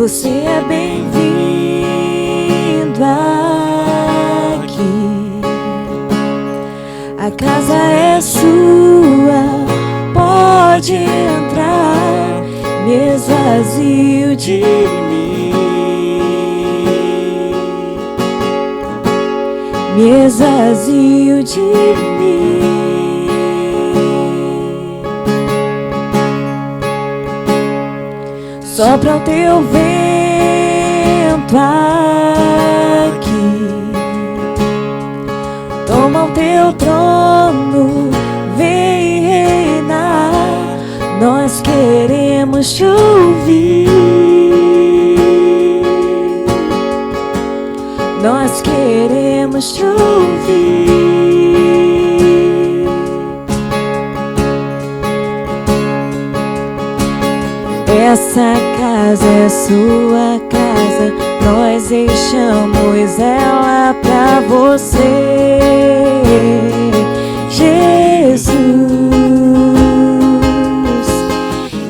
Você é bem-vindo aqui. A casa é sua, pode entrar, me esvazio de mim, me esvazio de mim. Sopra o teu vento aqui, toma o teu trono, vem reinar. Nós queremos te ouvir, nós queremos te ouvir. Essa casa é sua casa, nós deixamos ela pra você, Jesus.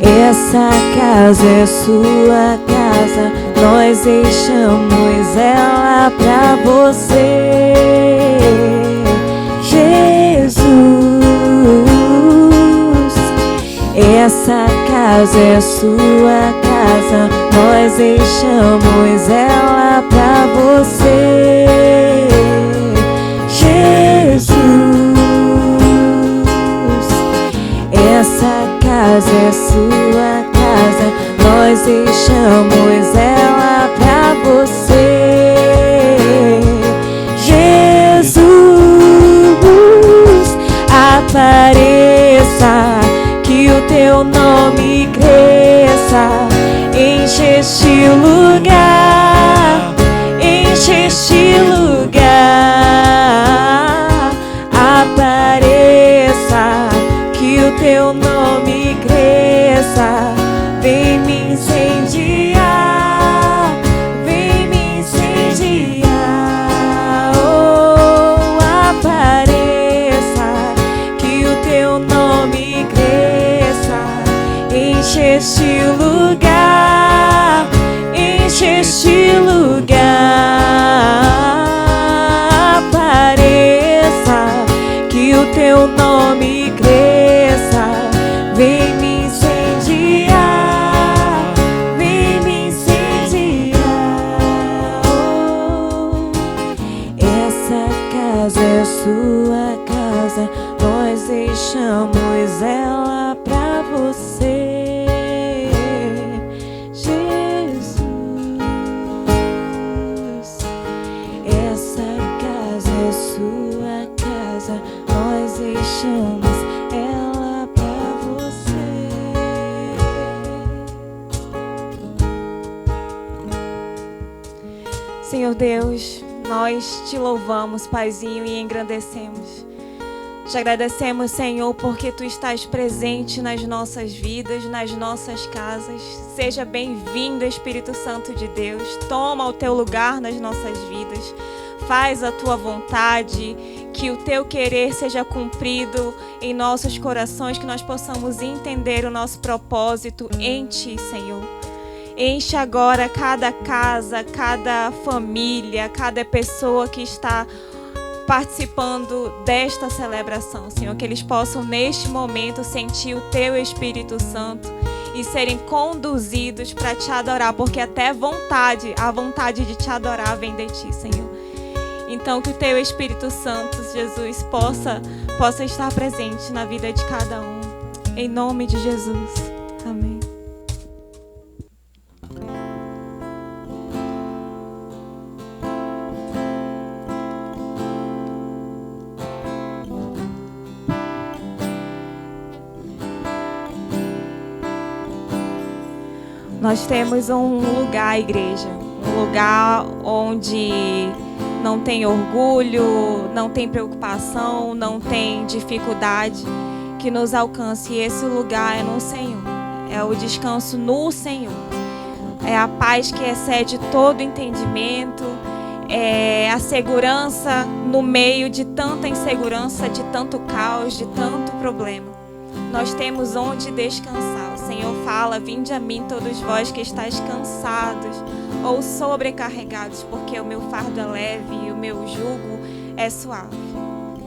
Essa casa é sua casa, nós deixamos ela pra você, Jesus. Essa casa é sua casa, nós deixamos ela pra você, Jesus. Essa casa é sua casa, nós deixamos ela pra você, Jesus. Apareça, que o teu nome cresça, enche este lugar, enche este lugar. Apareça, que o teu nome cresça, vem me incendiar, vem me incendiar. Oh, apareça, que o teu nome cresça, enche este lugar, enche este lugar. Apareça, que o teu nome cresça, vem me incendiar, vem me incendiar. Oh, essa casa é sua casa, nós deixamos ela pra você, Jesus. Essa casa é sua casa, nós deixamos ela pra você. Senhor Deus, nós te louvamos, Paizinho, e engrandecemos. Te agradecemos, Senhor, porque Tu estás presente nas nossas vidas, nas nossas casas. Seja bem-vindo, Espírito Santo de Deus. Toma o Teu lugar nas nossas vidas. Faz a Tua vontade, que o Teu querer seja cumprido em nossos corações, que nós possamos entender o nosso propósito em Ti, Senhor. Enche agora cada casa, cada família, cada pessoa que está participando desta celebração, Senhor, que eles possam neste momento sentir o Teu Espírito Santo e serem conduzidos para Te adorar, porque até a vontade de Te adorar vem de Ti, Senhor. Então que o Teu Espírito Santo, Jesus, possa estar presente na vida de cada um, em nome de Jesus, amém. Nós temos um lugar, igreja, um lugar onde não tem orgulho, não tem preocupação, não tem dificuldade que nos alcance. E esse lugar é no Senhor, é o descanso no Senhor, é a paz que excede todo entendimento, é a segurança no meio de tanta insegurança, de tanto caos, de tanto problema. Nós temos onde descansar. O Senhor Senhor fala: vinde a mim todos vós que estáis cansados ou sobrecarregados, porque o meu fardo é leve e o meu jugo é suave.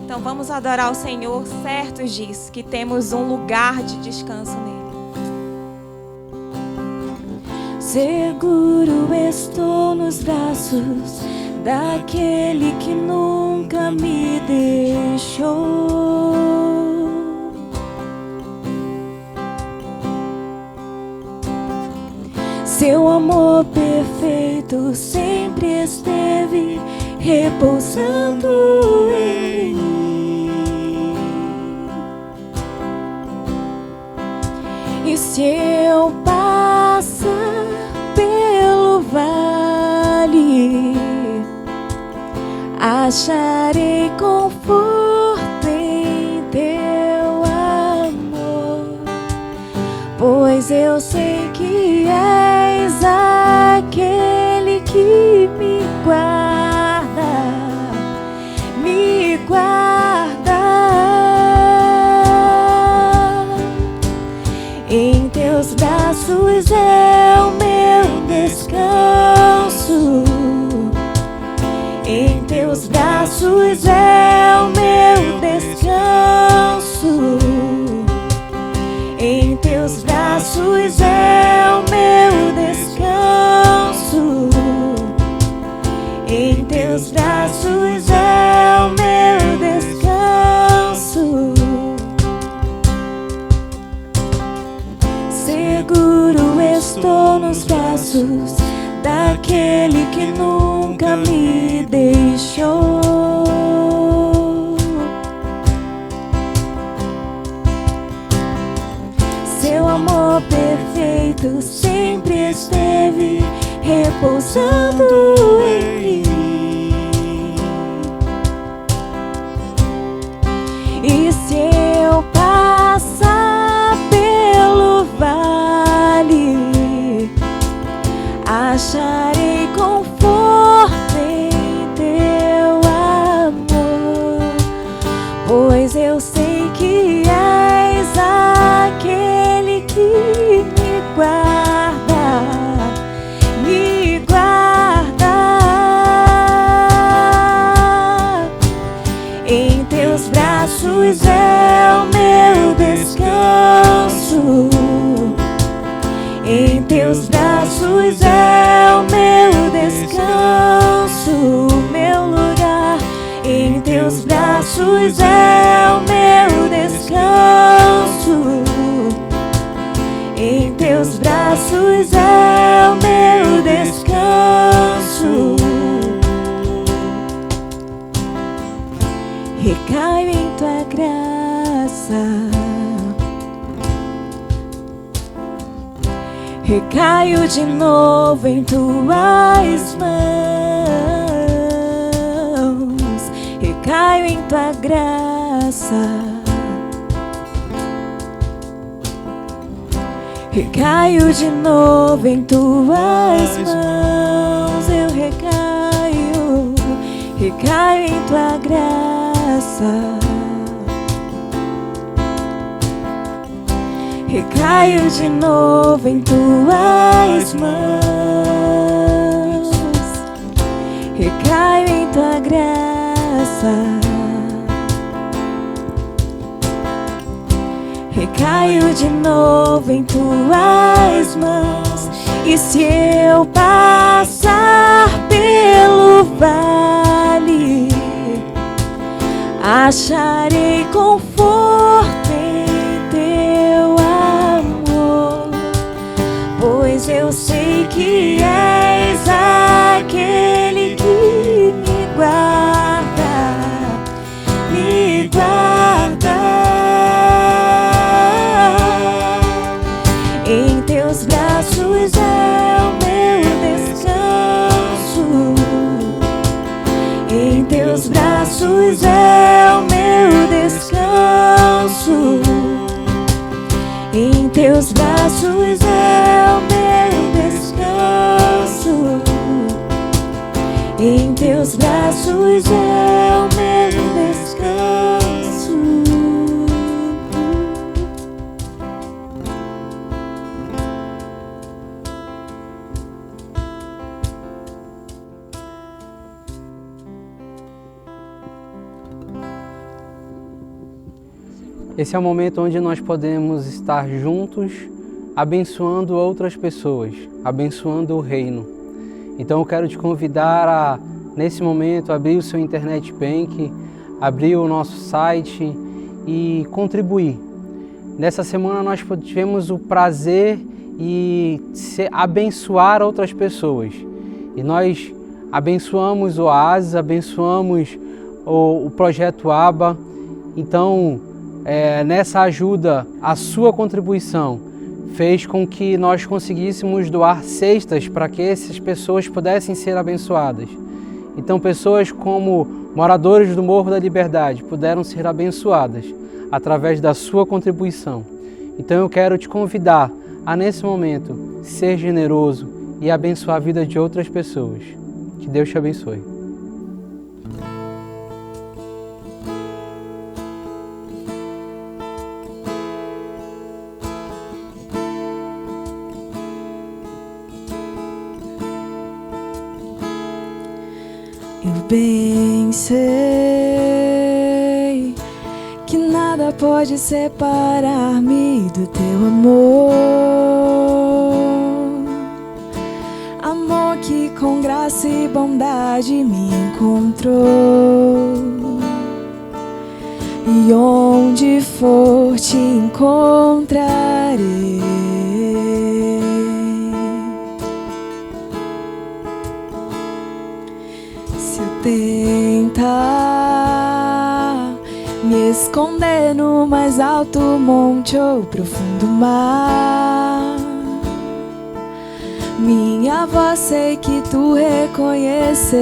Então vamos adorar o Senhor certos disso, que temos um lugar de descanso nele. Seguro estou nos braços daquele que nunca me deixou. Seu amor perfeito sempre esteve repousando em mim. E se eu passar pelo vale, acharei conforto em teu amor, pois eu sei que és aquele que me guarda, me guarda. Em teus braços é o meu descanso. Em teus braços é o meu descanso. Em teus braços é o meu descanso. Em teus braços é o meu descanso. Seguro estou nos braços daquele que nunca me deixou. Seu amor perfeito sempre esteve repousando em mim. E se eu passar pelo vale, acharei conforto em teu amor, pois eu sei que és aquele que me guarda, me guarda. Em teus braços é o meu descanso. Em teus braços é o meu descanso, meu lugar. Em teus braços é o meu descanso. Em teus braços é o meu descanso. Recaio em tua graça. Recaio de novo em tuas mãos. Recaio em tua graça. Recaio de novo em tuas mãos. Eu recaio, recaio em tua graça. Recaio de novo em tuas mãos. Recaio em tua graça. Recaio de novo em tuas mãos. E se eu passar pelo vale, acharei conforto em teu amor, pois eu sei que és aquele que me guarda, me guarda. Em teus braços é o meu descanso. Em teus braços é o meu descanso. Em teus braços é o meu descanso. Em teus braços é o meu descanso. Esse é o momento onde nós podemos estar juntos, abençoando outras pessoas, abençoando o reino. Então eu quero te convidar a, nesse momento, abrir o seu Internet Bank, abrir o nosso site e contribuir. Nessa semana nós tivemos o prazer de abençoar outras pessoas. E nós abençoamos o Oasis, abençoamos o Projeto ABA. Então, nessa ajuda, a sua contribuição fez com que nós conseguíssemos doar cestas para que essas pessoas pudessem ser abençoadas. Então, pessoas como moradores do Morro da Liberdade puderam ser abençoadas através da sua contribuição. Então, eu quero te convidar a, nesse momento, ser generoso e abençoar a vida de outras pessoas. Que Deus te abençoe. Eu bem sei que nada pode separar-me do teu amor. Amor que com graça e bondade me encontrou. E onde for te encontrarei. Se eu tentar me esconder no mais alto monte ou profundo mar, minha voz sei que tu reconhecerás.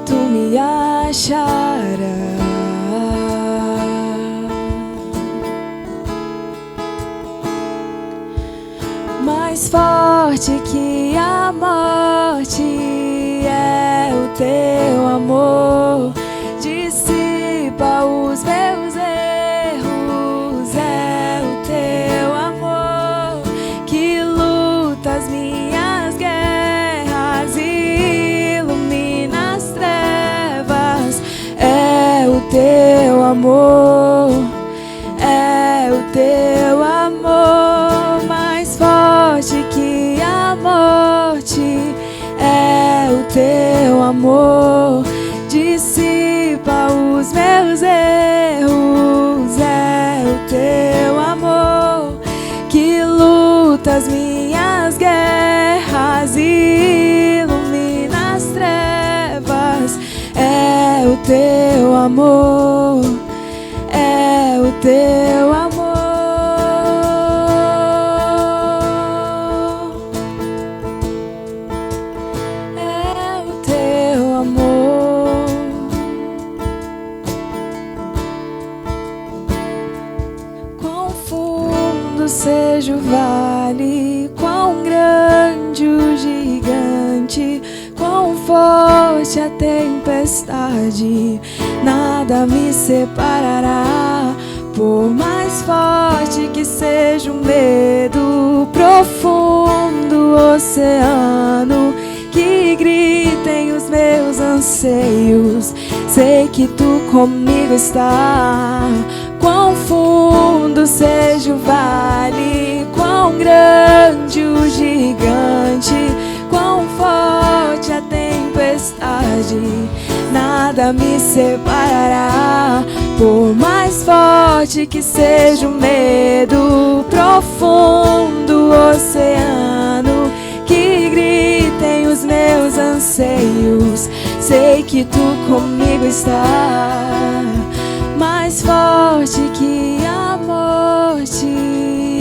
Tu me acharás. Mais forte que a morte é o teu amor, dissipa os meus erros, é o teu amor que luta as minhas guerras e ilumina as trevas, é o teu amor, é o teu amor, mais forte que a morte, é o teu amor, dissipa os meus erros, é o teu amor que luta as minhas guerras e ilumina as trevas, é o teu amor, é o teu amor. Seja o vale, quão grande o gigante, quão forte a tempestade, nada me separará. Por mais forte que seja o medo, profundo oceano, que gritem os meus anseios, sei que tu comigo está. Quão fundo seja o vale, quão grande o gigante, quão forte a tempestade, nada me separará. Por mais forte que seja o medo, profundo oceano, que gritem os meus anseios, sei que tu comigo está. Mais forte que a morte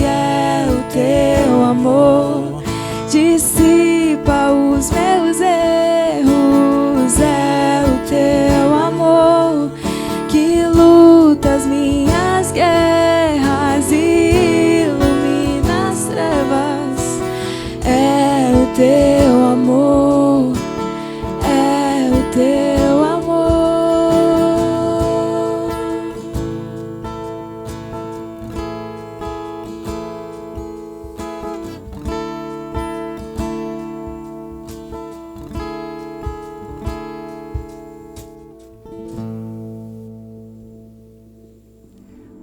é o teu amor, dissipa os meus erros, é o teu amor que luta as minhas guerras e ilumina as trevas, é o teu amor, é o teu amor.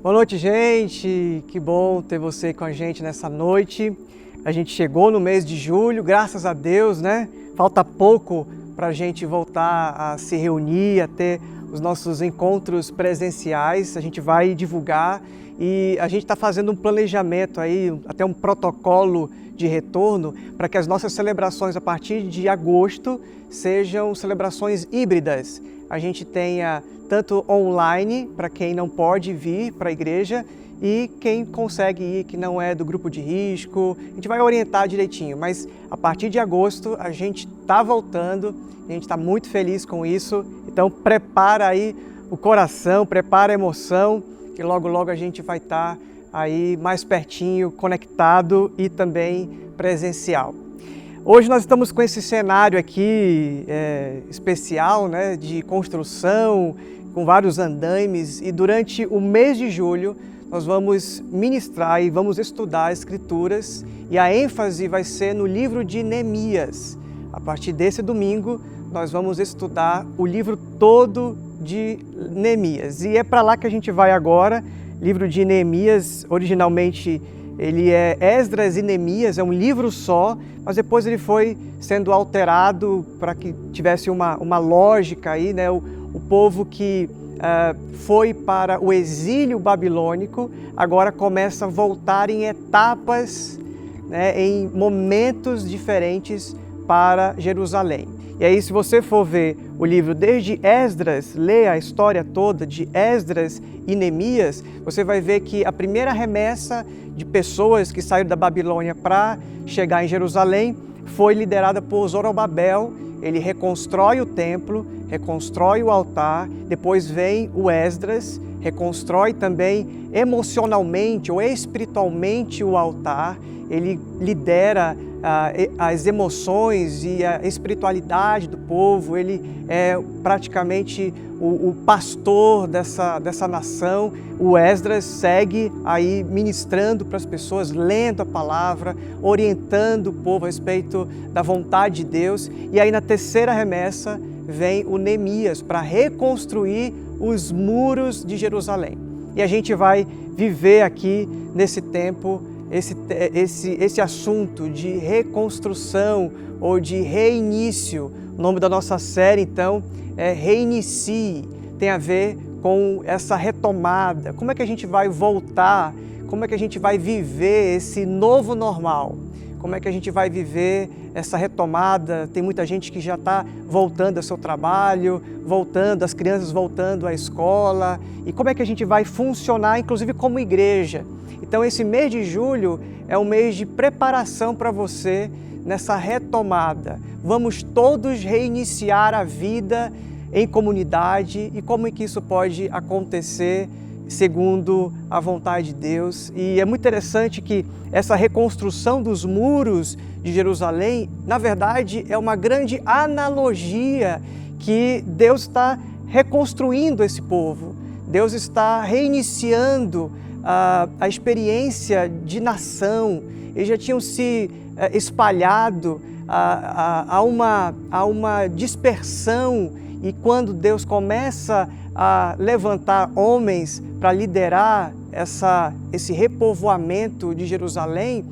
Boa noite, gente. Que bom ter você com a gente nessa noite. A gente chegou no mês de julho, graças a Deus, né? Falta pouco para a gente voltar a se reunir, a ter os nossos encontros presenciais. A gente vai divulgar e a gente está fazendo um planejamento aí, até um protocolo de retorno, para que as nossas celebrações a partir de agosto sejam celebrações híbridas. A gente tenha tanto online, para quem não pode vir para a igreja, e quem consegue ir, que não é do grupo de risco. A gente vai orientar direitinho, mas a partir de agosto a gente está voltando, a gente está muito feliz com isso. Então prepara aí o coração, prepara a emoção, que logo logo a gente vai estar aí mais pertinho, conectado e também presencial. Hoje nós estamos com esse cenário aqui especial, né, de construção, com vários andaimes, e durante o mês de julho nós vamos ministrar e vamos estudar as Escrituras, e a ênfase vai ser no livro de Neemias. A partir desse domingo nós vamos estudar o livro todo de Neemias, e é para lá que a gente vai agora. Livro de Neemias, originalmente ele é Esdras e Neemias, é um livro só, mas depois ele foi sendo alterado para que tivesse uma lógica aí, né? O povo que foi para o exílio babilônico agora começa a voltar em etapas, né, em momentos diferentes para Jerusalém. E aí, se você for ver o livro desde Esdras, ler a história toda de Esdras e Neemias, você vai ver que a primeira remessa de pessoas que saíram da Babilônia para chegar em Jerusalém foi liderada por Zorobabel. Ele reconstrói o templo, reconstrói o altar, depois vem o Esdras, reconstrói também emocionalmente ou espiritualmente o altar. Ele lidera as emoções e a espiritualidade do povo, ele é praticamente o pastor dessa nação. O Esdras segue aí ministrando para as pessoas, lendo a palavra, orientando o povo a respeito da vontade de Deus. E aí na terceira remessa vem o Neemias para reconstruir os muros de Jerusalém. E a gente vai viver aqui nesse tempo esse assunto de reconstrução ou de reinício. O nome da nossa série, então, é Reinicie. Tem a ver com essa retomada. Como é que a gente vai voltar? Como é que a gente vai viver esse novo normal? Como é que a gente vai viver essa retomada? Tem muita gente que já está voltando ao seu trabalho, voltando, as crianças voltando à escola. E como é que a gente vai funcionar, inclusive como igreja? Então esse mês de julho é um mês de preparação para você nessa retomada. Vamos todos reiniciar a vida em comunidade. E como é que isso pode acontecer segundo a vontade de Deus? E é muito interessante que essa reconstrução dos muros de Jerusalém, na verdade, é uma grande analogia que Deus está reconstruindo esse povo. Deus está reiniciando a experiência de nação. Eles já tinham se espalhado a uma dispersão, e quando Deus começa a levantar homens para liderar esse repovoamento de Jerusalém,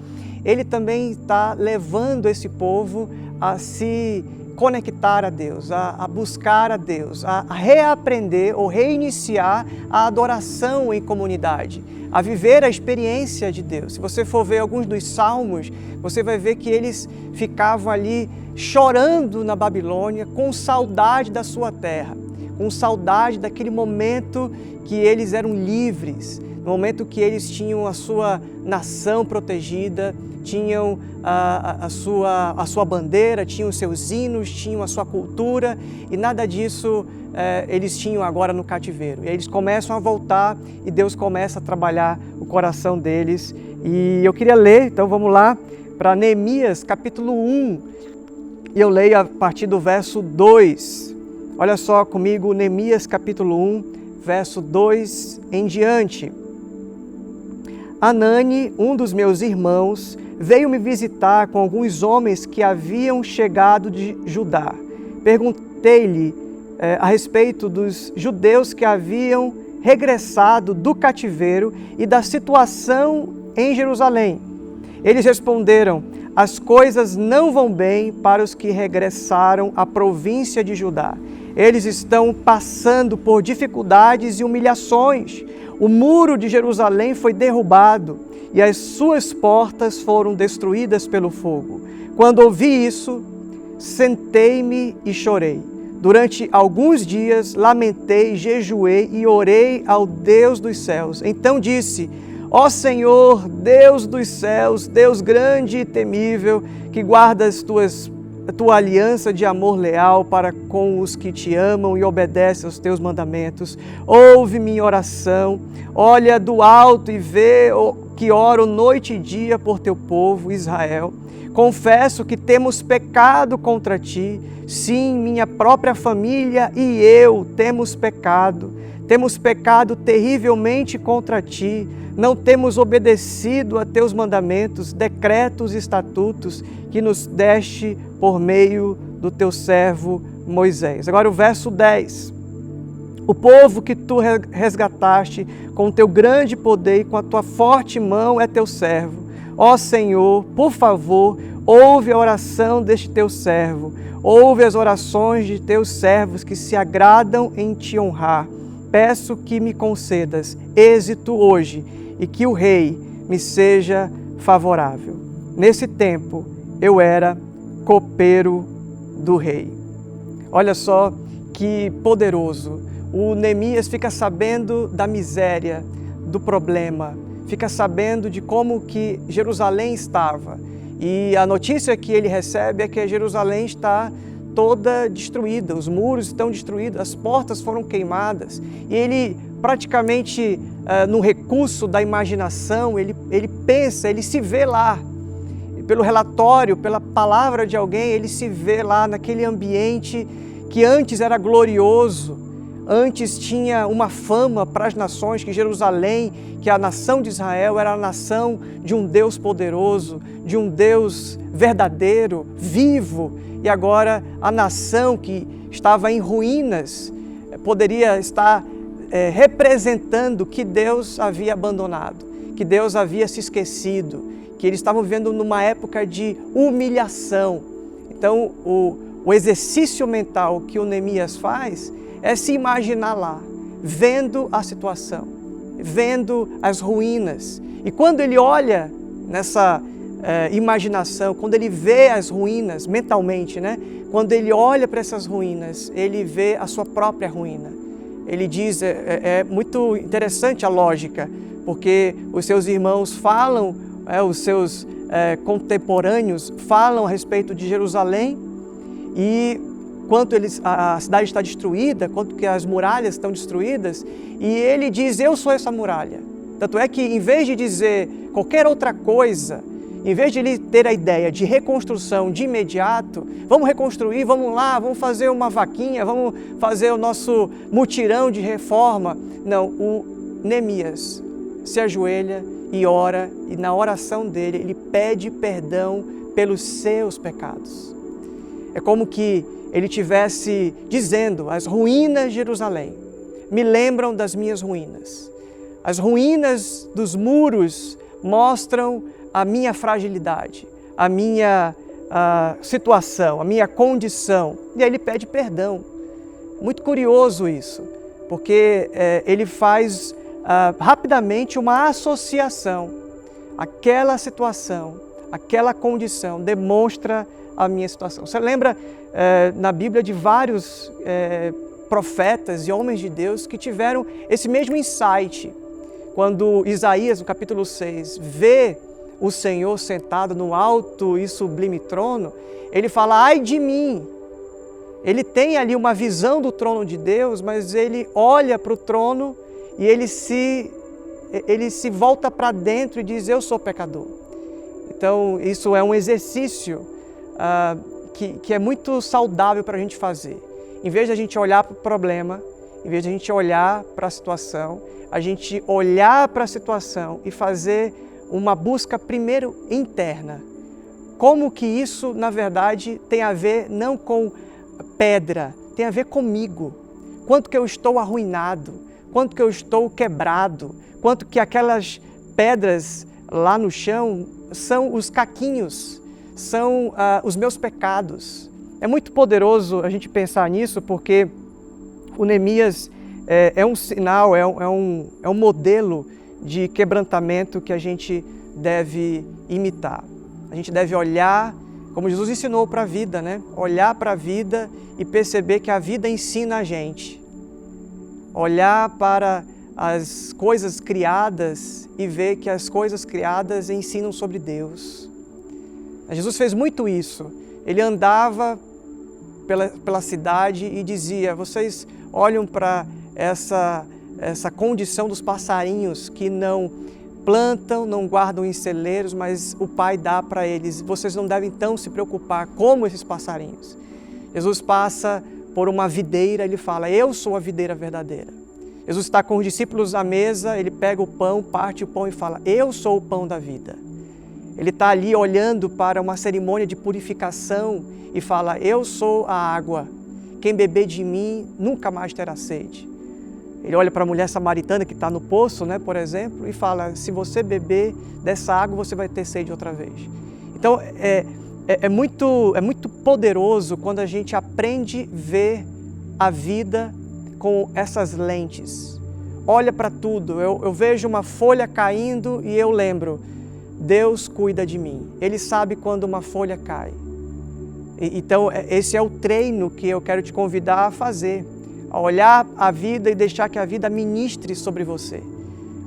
Ele também está levando esse povo a se conectar a Deus, a buscar a Deus, a reaprender ou reiniciar a adoração em comunidade, a viver a experiência de Deus. Se você for ver alguns dos salmos, você vai ver que eles ficavam ali chorando na Babilônia, com saudade da sua terra, com saudade daquele momento que eles eram livres, no momento que eles tinham a sua nação protegida, tinham a sua bandeira, tinham os seus hinos, tinham a sua cultura, e nada disso eles tinham agora no cativeiro. E eles começam a voltar e Deus começa a trabalhar o coração deles. E eu queria ler, então vamos lá, para Neemias capítulo 1, e eu leio a partir do verso 2. Olha só comigo, Neemias capítulo 1, verso 2 em diante. Anani, um dos meus irmãos, veio me visitar com alguns homens que haviam chegado de Judá. Perguntei-lhe a respeito dos judeus que haviam regressado do cativeiro e da situação em Jerusalém. Eles responderam: as coisas não vão bem para os que regressaram à província de Judá. Eles estão passando por dificuldades e humilhações. O muro de Jerusalém foi derrubado e as suas portas foram destruídas pelo fogo. Quando ouvi isso, sentei-me e chorei. Durante alguns dias lamentei, jejuei e orei ao Deus dos céus. Então disse: ó Senhor, Deus dos céus, Deus grande e temível, que guardas tua aliança de amor leal para com os que te amam e obedecem aos teus mandamentos, ouve minha oração, olha do alto e vê que oro noite e dia por teu povo, Israel. Confesso que temos pecado contra ti, sim, minha própria família e eu temos pecado terrivelmente contra ti, não temos obedecido a teus mandamentos, decretos e estatutos que nos deste por meio do teu servo Moisés. Agora o verso 10. O povo que tu resgataste com o teu grande poder e com a tua forte mão é teu servo. Ó Senhor, por favor, ouve a oração deste teu servo, ouve as orações de teus servos que se agradam em te honrar. Peço que me concedas êxito hoje e que o rei me seja favorável. Nesse tempo, eu era copeiro do rei. Olha só que poderoso. O Neemias fica sabendo da miséria, do problema, fica sabendo de como que Jerusalém estava. E a notícia que ele recebe é que Jerusalém está toda destruída, os muros estão destruídos, as portas foram queimadas. E ele praticamente, no recurso da imaginação, ele pensa, ele se vê lá. Pelo relatório, pela palavra de alguém, ele se vê lá naquele ambiente que antes era glorioso, antes tinha uma fama para as nações, que Jerusalém, que a nação de Israel era a nação de um Deus poderoso, de um Deus verdadeiro, vivo, e agora a nação que estava em ruínas poderia estar representando que Deus havia abandonado, que Deus havia se esquecido, que eles estavam vivendo numa época de humilhação. Então, o exercício mental que o Neemias faz é se imaginar lá, vendo a situação, vendo as ruínas. E quando ele olha nessa imaginação, quando ele vê as ruínas mentalmente, né? Quando ele olha para essas ruínas, ele vê a sua própria ruína. Ele diz, é muito interessante a lógica, porque os seus irmãos falam, os seus contemporâneos falam a respeito de Jerusalém e quanto a cidade está destruída, quanto que as muralhas estão destruídas, e ele diz, eu sou essa muralha. Tanto é que em vez de dizer qualquer outra coisa, em vez de ele ter a ideia de reconstrução de imediato, vamos reconstruir, vamos lá, vamos fazer uma vaquinha, vamos fazer o nosso mutirão de reforma. Não, o Neemias se ajoelha e ora, e na oração dele, ele pede perdão pelos seus pecados. É como que ele estivesse dizendo, as ruínas de Jerusalém me lembram das minhas ruínas. As ruínas dos muros mostram a minha fragilidade, a minha situação, a minha condição. E aí ele pede perdão. Muito curioso isso, porque ele faz rapidamente uma associação. Aquela situação, aquela condição demonstra a minha situação. Você lembra na Bíblia de vários profetas e homens de Deus que tiveram esse mesmo insight. Quando Isaías, no capítulo 6, vê o Senhor sentado no alto e sublime trono, ele fala, ai de mim. Ele tem ali uma visão do trono de Deus, mas ele olha para o trono e ele se volta para dentro e diz, eu sou pecador. Então, isso é um exercício que é muito saudável para a gente fazer. Em vez de a gente olhar para o problema, em vez de a gente olhar para a situação, a gente olhar para a situação e fazer uma busca primeiro interna. Como que isso, na verdade, tem a ver não com pedra, tem a ver comigo. Quanto que eu estou arruinado, quanto que eu estou quebrado, quanto que aquelas pedras lá no chão são os caquinhos, são os meus pecados. É muito poderoso a gente pensar nisso, porque o Neemias é um sinal, é um modelo de quebrantamento que a gente deve imitar. A gente deve olhar, como Jesus ensinou para a vida, né? Olhar para a vida e perceber que a vida ensina a gente. Olhar para as coisas criadas e ver que as coisas criadas ensinam sobre Deus. Jesus fez muito isso. Ele andava pela cidade e dizia: vocês olham para essa condição dos passarinhos que não plantam, não guardam em celeiros, mas o Pai dá para eles. Vocês não devem então se preocupar como esses passarinhos. Jesus passa por uma videira, ele fala: eu sou a videira verdadeira. Jesus está com os discípulos à mesa, ele pega o pão, parte o pão e fala: eu sou o pão da vida. Ele está ali olhando para uma cerimônia de purificação e fala: eu sou a água. Quem beber de mim nunca mais terá sede. Ele olha para a mulher samaritana que está no poço, né, por exemplo, e fala: se você beber dessa água, você vai ter sede outra vez. Então, é muito poderoso quando a gente aprende a ver a vida com essas lentes. Olha para tudo. Eu vejo uma folha caindo e eu lembro: Deus cuida de mim. Ele sabe quando uma folha cai. Então, esse é o treino que eu quero te convidar a fazer. A olhar a vida e deixar que a vida ministre sobre você.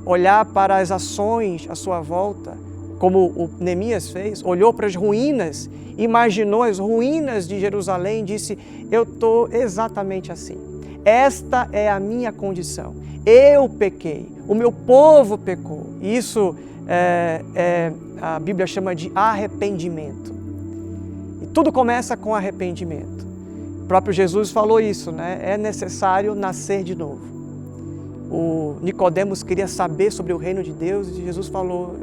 Olhar para as ações à sua volta, como o Neemias fez, olhou para as ruínas, imaginou as ruínas de Jerusalém e disse: eu estou exatamente assim. Esta é a minha condição. Eu pequei, o meu povo pecou. Isso a Bíblia chama de arrependimento. E tudo começa com arrependimento. O próprio Jesus falou isso, né? É necessário nascer de novo. O Nicodemos queria saber sobre o reino de Deus e Jesus falou: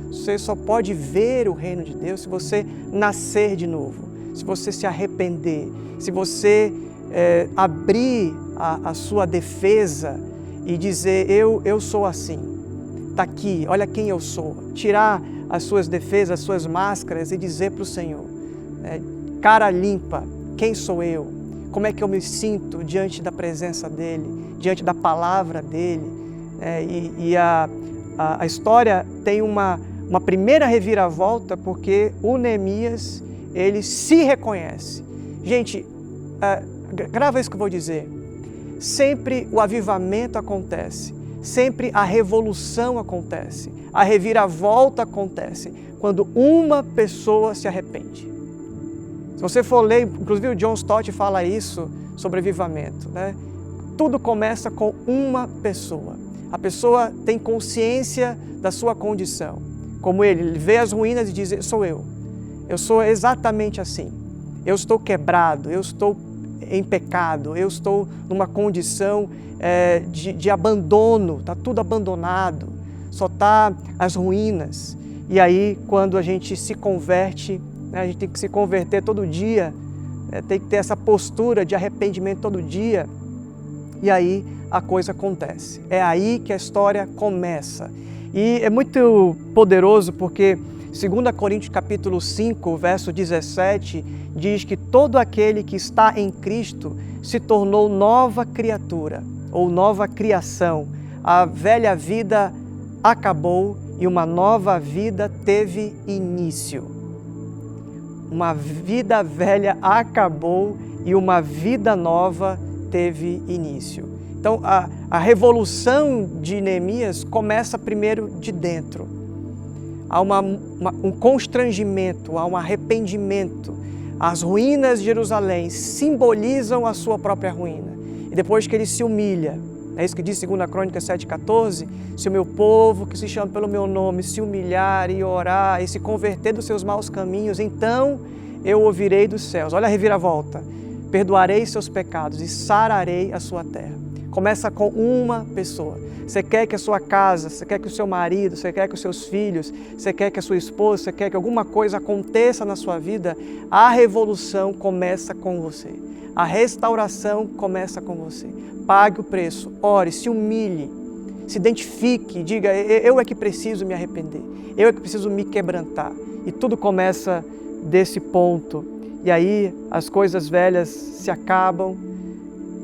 você só pode ver o reino de Deus se você nascer de novo, se você se arrepender, se você abrir a sua defesa e dizer: eu sou assim, está aqui, olha quem eu sou. Tirar as suas defesas, as suas máscaras e dizer para o Senhor, cara limpa, quem sou eu? Como é que eu me sinto diante da presença dEle, diante da palavra dEle? A história tem uma primeira reviravolta, porque o Neemias, ele se reconhece. Gente, grava isso que eu vou dizer. Sempre o avivamento acontece, sempre a revolução acontece, a reviravolta acontece quando uma pessoa se arrepende. Se você for ler, inclusive o John Stott fala isso sobre avivamento, né? Tudo começa com uma pessoa. A pessoa tem consciência da sua condição. Como ele vê as ruínas e diz: sou eu sou exatamente assim. Eu estou quebrado, eu estou em pecado, eu estou numa condição de abandono, está tudo abandonado, só está as ruínas. E aí, quando a gente se converte, a gente tem que se converter todo dia, tem que ter essa postura de arrependimento todo dia, e aí a coisa acontece. É aí que a história começa. E é muito poderoso porque 2 Coríntios capítulo 5, verso 17, diz que todo aquele que está em Cristo se tornou nova criatura, ou nova criação. A velha vida acabou e uma nova vida teve início. Uma vida velha acabou e uma vida nova teve início. Então, a revolução de Neemias começa primeiro de dentro. Há um constrangimento, há um arrependimento. As ruínas de Jerusalém simbolizam a sua própria ruína. E depois que ele se humilha, é isso que diz 2 Crônicas 7,14, se o meu povo, que se chama pelo meu nome, se humilhar e orar e se converter dos seus maus caminhos, então eu ouvirei dos céus. Olha a reviravolta. Perdoarei seus pecados e sararei a sua terra. Começa com uma pessoa. Você quer que a sua casa, você quer que o seu marido, você quer que os seus filhos, você quer que a sua esposa, você quer que alguma coisa aconteça na sua vida, a revolução começa com você. A restauração começa com você. Pague o preço, ore, se humilhe, se identifique, diga, eu é que preciso me arrepender, eu é que preciso me quebrantar. E tudo começa desse ponto. E aí as coisas velhas se acabam,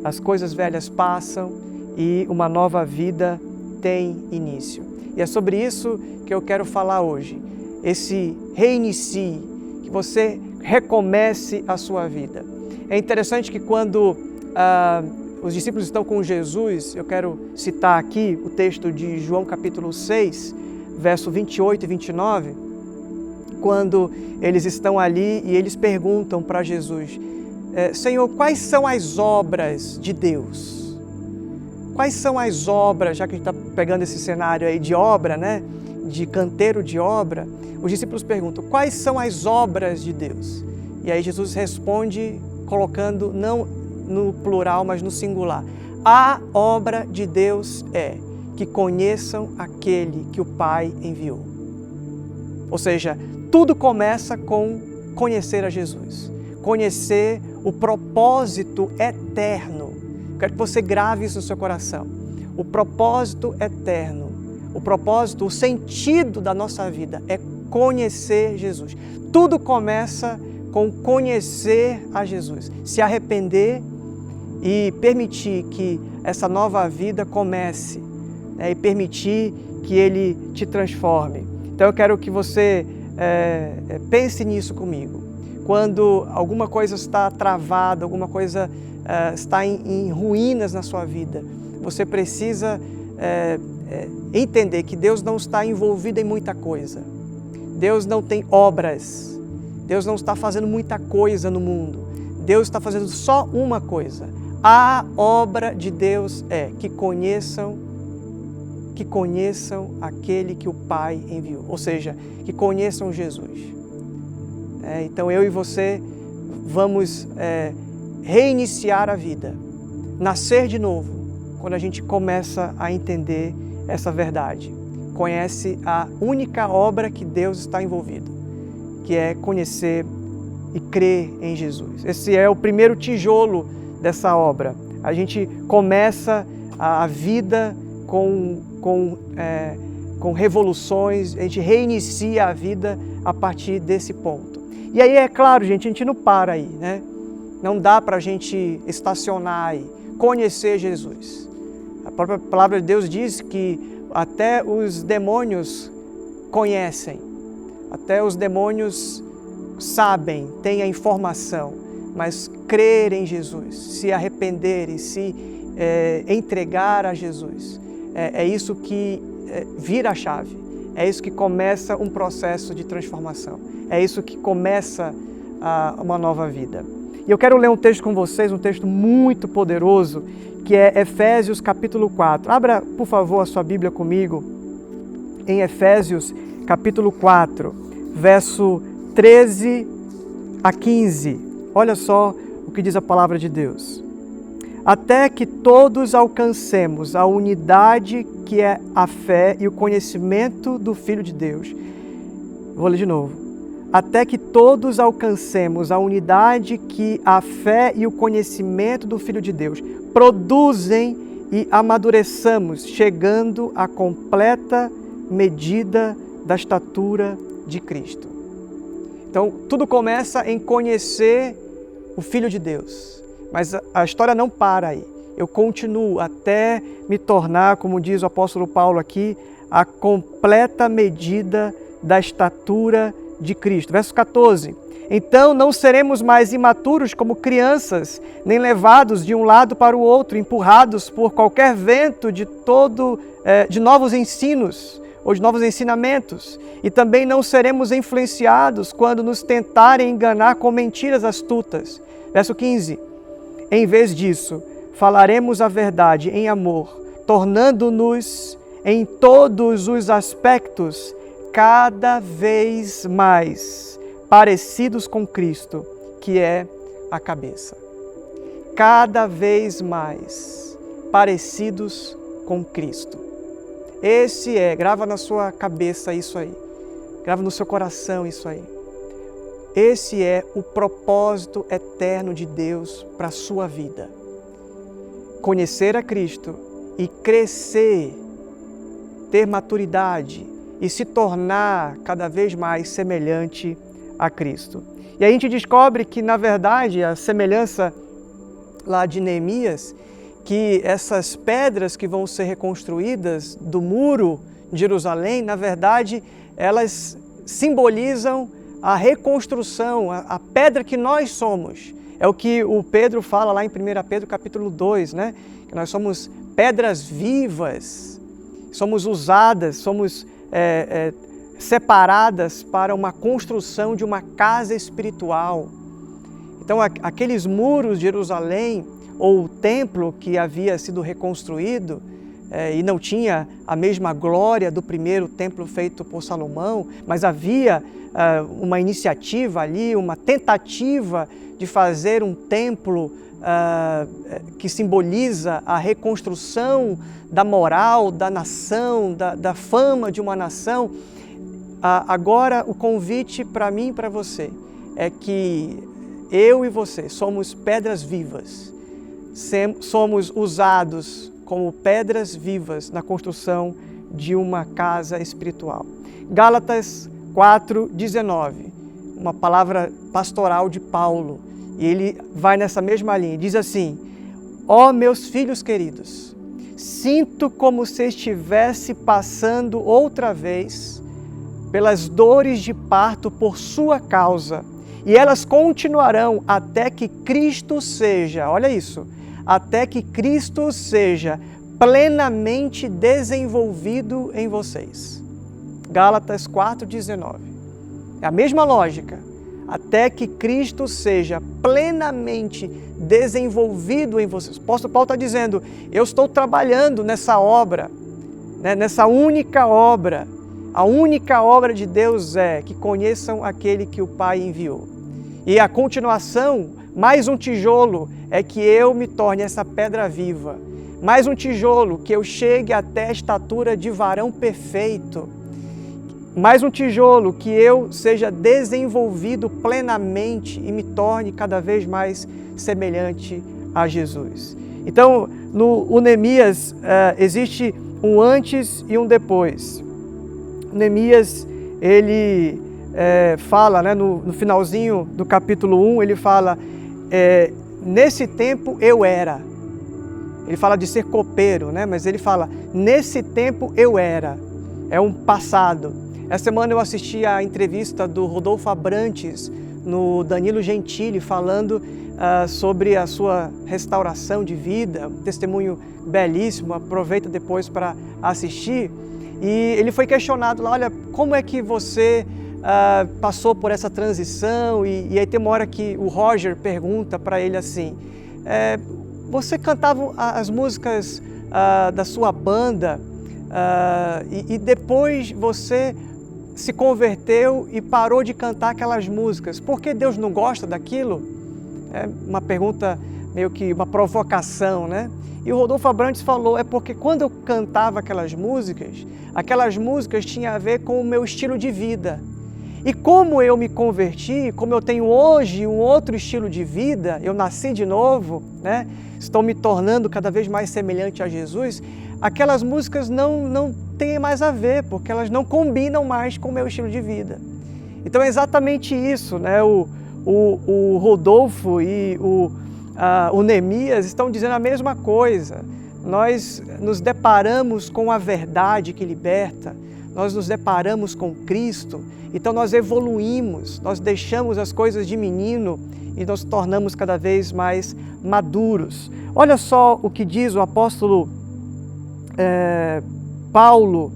as coisas velhas passam e uma nova vida tem início. E é sobre isso que eu quero falar hoje. Esse reinicie, que você recomece a sua vida. É interessante que quando os discípulos estão com Jesus, eu quero citar aqui o texto de João capítulo 6, verso 28 e 29, quando eles estão ali e eles perguntam para Jesus, Senhor, quais são as obras de Deus? Quais são as obras, já que a gente está pegando esse cenário aí de obra, né? De canteiro de obra, os discípulos perguntam, quais são as obras de Deus? E aí Jesus responde colocando não no plural, mas no singular. A obra de Deus é que conheçam aquele que o Pai enviou. Ou seja, tudo começa com conhecer a Jesus, conhecer o propósito eterno. Quero que você grave isso no seu coração. O propósito eterno, o propósito, o sentido da nossa vida é conhecer Jesus. Tudo começa com conhecer a Jesus, se arrepender e permitir que essa nova vida comece, né, e permitir que Ele te transforme. Então eu quero que você pense nisso comigo. Quando alguma coisa está travada, alguma coisa está em ruínas na sua vida, você precisa entender que Deus não está envolvido em muita coisa. Deus não tem obras. Deus não está fazendo muita coisa no mundo. Deus está fazendo só uma coisa. A obra de Deus é que conheçam aquele que o Pai enviou. Ou seja, que conheçam Jesus. Então eu e você vamos reiniciar a vida, nascer de novo, quando a gente começa a entender essa verdade. Conhece a única obra que Deus está envolvido, que é conhecer e crer em Jesus. Esse é o primeiro tijolo dessa obra. A gente começa a vida com revoluções, a gente reinicia a vida a partir desse ponto. E aí, é claro, gente, a gente não para aí, né? Não dá para a gente estacionar aí. Conhecer Jesus. A própria palavra de Deus diz que até os demônios conhecem, até os demônios sabem, têm a informação, mas crer em Jesus, se arrepender e se entregar a Jesus, é isso que vira a chave, é isso que começa um processo de transformação, é isso que começa uma nova vida. E eu quero ler um texto com vocês, um texto muito poderoso, que é Efésios capítulo 4. Abra, por favor, a sua Bíblia comigo, em Efésios capítulo 4, verso 13 a 15. Olha só o que diz a palavra de Deus. Até que todos alcancemos a unidade que é a fé e o conhecimento do Filho de Deus. Vou ler de novo. Até que todos alcancemos a unidade que a fé e o conhecimento do Filho de Deus produzem e amadureçamos, chegando à completa medida da estatura de Cristo. Então, tudo começa em conhecer o Filho de Deus. Mas a história não para aí. Eu continuo até me tornar, como diz o apóstolo Paulo aqui, a completa medida da estatura de Cristo. Verso 14. Então não seremos mais imaturos como crianças, nem levados de um lado para o outro, empurrados por qualquer vento de novos ensinos ou de novos ensinamentos. E também não seremos influenciados quando nos tentarem enganar com mentiras astutas. Verso 15. Em vez disso, falaremos a verdade em amor, tornando-nos em todos os aspectos cada vez mais parecidos com Cristo, que é a cabeça. Cada vez mais parecidos com Cristo. Esse grava na sua cabeça isso aí, grava no seu coração isso aí. Esse é o propósito eterno de Deus para a sua vida. Conhecer a Cristo e crescer, ter maturidade e se tornar cada vez mais semelhante a Cristo. E a gente descobre que, na verdade, a semelhança lá de Neemias, que essas pedras que vão ser reconstruídas do muro de Jerusalém, na verdade, elas simbolizam a reconstrução, a pedra que nós somos. É o que o Pedro fala lá em 1 Pedro capítulo 2, né? Que nós somos pedras vivas, somos usadas, somos separadas para uma construção de uma casa espiritual. Então, aqueles muros de Jerusalém, ou o templo que havia sido reconstruído, e não tinha a mesma glória do primeiro templo feito por Salomão, mas havia uma iniciativa ali, uma tentativa de fazer um templo que simboliza a reconstrução da moral da nação, da fama de uma nação. Agora, o convite para mim e para você é que eu e você somos pedras vivas, somos usados como pedras vivas na construção de uma casa espiritual. Gálatas 4:19, uma palavra pastoral de Paulo, e ele vai nessa mesma linha, diz assim: ó meus filhos queridos, sinto como se estivesse passando outra vez pelas dores de parto por sua causa, e elas continuarão até que Cristo seja, olha isso, até que Cristo seja plenamente desenvolvido em vocês. Gálatas 4:19. É a mesma lógica. Até que Cristo seja plenamente desenvolvido em vocês. O apóstolo Paulo está dizendo, eu estou trabalhando nessa obra, né, nessa única obra. A única obra de Deus é que conheçam aquele que o Pai enviou. E a continuação, mais um tijolo, é que eu me torne essa pedra viva. Mais um tijolo, que eu chegue até a estatura de varão perfeito. Mais um tijolo, que eu seja desenvolvido plenamente e me torne cada vez mais semelhante a Jesus. Então, no Neemias, existe um antes e um depois. Neemias, ele fala, né, no finalzinho do capítulo 1, ele fala, nesse tempo eu era. Ele fala de ser copeiro, né, mas ele fala, nesse tempo eu era. É um passado. Essa semana eu assisti a entrevista do Rodolfo Abrantes no Danilo Gentili, falando sobre a sua restauração de vida, um testemunho belíssimo, aproveita depois para assistir. E ele foi questionado lá, olha, como é que você passou por essa transição? E aí tem uma hora que o Roger pergunta para ele assim, você cantava as músicas da sua banda e depois você se converteu e parou de cantar aquelas músicas. Por que Deus não gosta daquilo? É uma pergunta, meio que uma provocação, né? E o Rodolfo Abrantes falou, é porque quando eu cantava aquelas músicas tinham a ver com o meu estilo de vida. E como eu me converti, como eu tenho hoje um outro estilo de vida, eu nasci de novo, né? Estou me tornando cada vez mais semelhante a Jesus, aquelas músicas não têm mais a ver, porque elas não combinam mais com o meu estilo de vida. Então é exatamente isso, né? O Rodolfo e o Neemias estão dizendo a mesma coisa. Nós nos deparamos com a verdade que liberta, nós nos deparamos com Cristo, então nós evoluímos, nós deixamos as coisas de menino e nos tornamos cada vez mais maduros. Olha só o que diz o apóstolo Paulo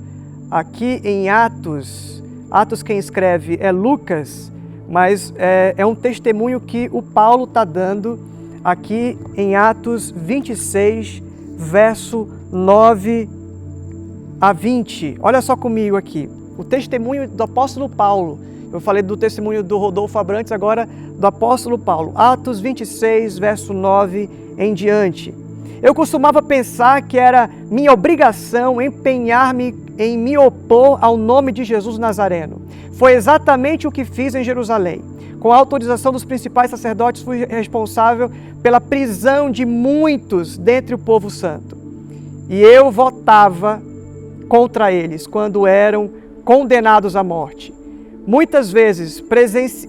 aqui em Atos. Atos quem escreve é Lucas, mas é um testemunho que o Paulo está dando aqui em Atos 26, verso 9 a 20. Olha só comigo aqui, o testemunho do apóstolo Paulo. Eu falei do testemunho do Rodolfo Abrantes, agora do apóstolo Paulo. Atos 26, verso 9 em diante. Eu costumava pensar que era minha obrigação empenhar-me em me opor ao nome de Jesus Nazareno. Foi exatamente o que fiz em Jerusalém. Com a autorização dos principais sacerdotes, fui responsável pela prisão de muitos dentre o povo santo. E eu votava contra eles quando eram condenados à morte. Muitas vezes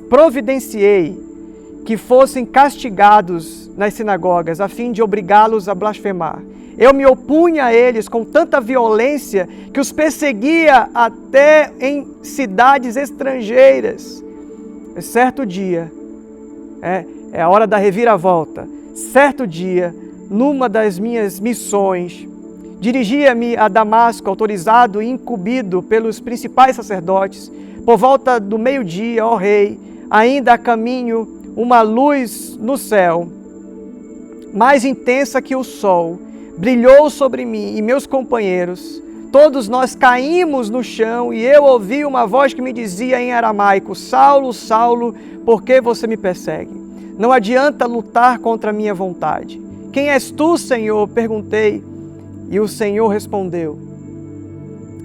providenciei que fossem castigados nas sinagogas, a fim de obrigá-los a blasfemar. Eu me opunha a eles com tanta violência que os perseguia até em cidades estrangeiras. Certo dia, é a hora da reviravolta, certo dia, numa das minhas missões, dirigia-me a Damasco, autorizado e incumbido pelos principais sacerdotes. Por volta do meio-dia, ó rei, ainda a caminho, uma luz no céu, mais intensa que o sol, brilhou sobre mim e meus companheiros. Todos nós caímos no chão e eu ouvi uma voz que me dizia em aramaico: Saulo, Saulo, por que você me persegue? Não adianta lutar contra a minha vontade. Quem és tu, Senhor? Perguntei. E o Senhor respondeu: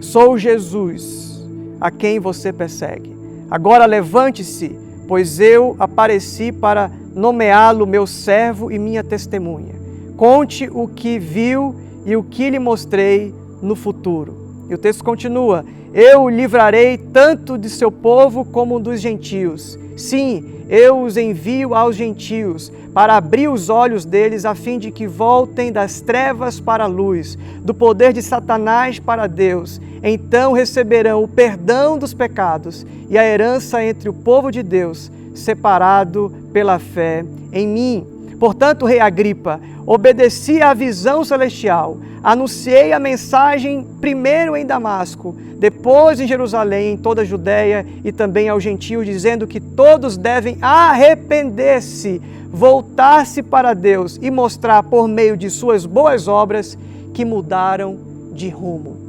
Sou Jesus, a quem você persegue. Agora levante-se, pois eu apareci para nomeá-lo meu servo e minha testemunha. Conte o que viu e o que lhe mostrei no futuro. E o texto continua: eu o livrarei tanto de seu povo como dos gentios. Sim, eu os envio aos gentios para abrir os olhos deles a fim de que voltem das trevas para a luz, do poder de Satanás para Deus. Então receberão o perdão dos pecados e a herança entre o povo de Deus, separado pela fé em mim. Portanto, rei Agripa, obedeci à visão celestial, anunciei a mensagem primeiro em Damasco, depois em Jerusalém, em toda a Judéia e também aos gentios, dizendo que todos devem arrepender-se, voltar-se para Deus e mostrar por meio de suas boas obras que mudaram de rumo.